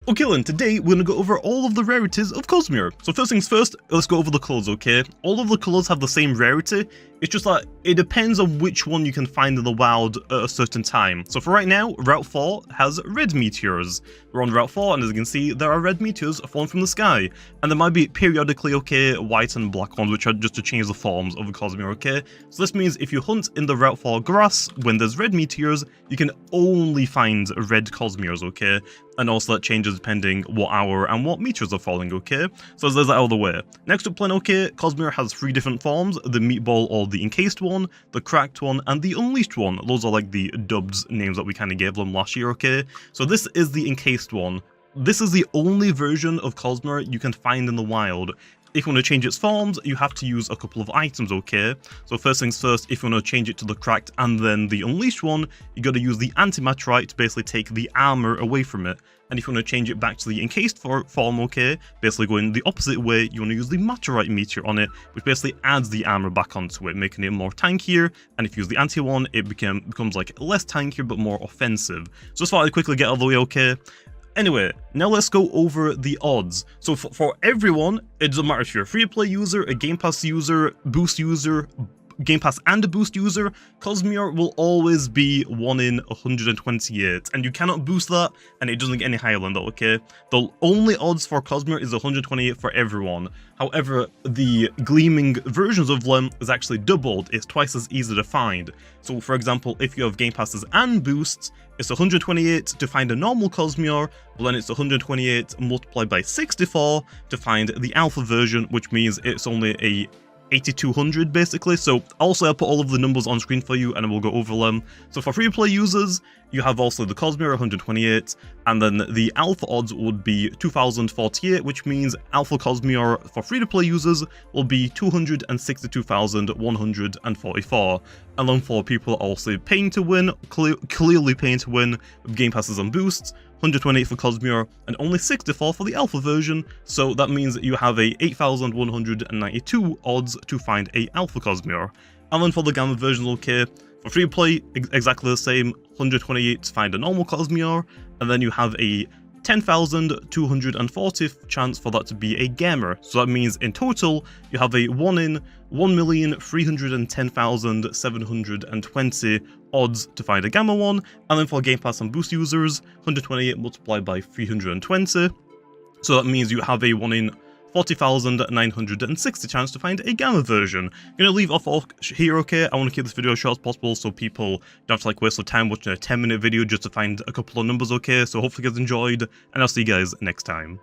Okay then, today we're going to go over all of the rarities of Cosmere. So first things first, let's go over the colours, okay? All of the colours have the same rarity, it's just that it depends on which one you can find in the wild at a certain time. So for right now, Route 4 has red meteors. We're on Route 4 and as you can see, there are red meteors falling from the sky. And there might be periodically, okay, white and black ones, which are just to change the forms of the Cosmere, okay? So this means if you hunt in the Route 4 grass, when there's red meteors, you can only find red Cosmores, okay? And also that changes depending what hour and what meteors are falling, okay? So there's that out of the way. Next up plan, okay, Cosmere has 3 different forms, the meatball or the encased one, the cracked one, and the unleashed one. Those are like the dubbed names that we kind of gave them last year, okay? So this is the encased one. This is the only version of Cosmere you can find in the wild. If you want to change its forms, you have to use a couple of items, okay? So first things first, if you want to change it to the cracked and then the unleashed one, you got to use the antimaterite to basically take the armor away from it. And if you want to change it back to the encased form, okay, basically going the opposite way, you want to use the materite meteor on it, which basically adds the armor back onto it, making it more tankier. And if you use the anti one, it becomes like less tankier but more offensive. So just thought I'd quickly get out of the way, okay? Anyway, now let's go over the odds. So for everyone, it doesn't matter if you're a free-to-play user, a Game Pass user, Boost user, Game Pass and a Boost user, Cosmere will always be 1 in 128, and you cannot boost that, and it doesn't get any higher than that, okay? The only odds for Cosmere is 128 for everyone. However, the gleaming versions of them is actually doubled, it's twice as easy to find. So for example, if you have Game Passes and Boosts, it's 128 to find a normal Cosmere, but then it's 128 multiplied by 64 to find the alpha version, which means it's only a 8200 basically. So also I'll put all of the numbers on screen for you and I will go over them. So for free-to-play users, you have also the Cosmere 128, and then the alpha odds would be 2048, which means alpha Cosmere for free-to-play users will be 262,144. And then for people also paying to win, clearly paying to win with Game Passes and Boosts, 128 for Cosmere and only 64 for the alpha version, so that means that you have a 8,192 odds to find a alpha Cosmere. And then for the gamma version, okay, for free play, exactly the same, 128 to find a normal Cosmere, and then you have a 10,240 chance for that to be a gamma. So that means in total, you have a 1 in 1,310,720 odds to find a gamma one, and then for Game Pass and Boost users, 128 multiplied by 320. So that means you have a 1 in 40,960 chance to find a gamma version. I'm going to leave off here, okay? I want to keep this video as short as possible so people don't have to like waste their time watching a 10-minute video just to find a couple of numbers, okay? So hopefully you guys enjoyed, and I'll see you guys next time.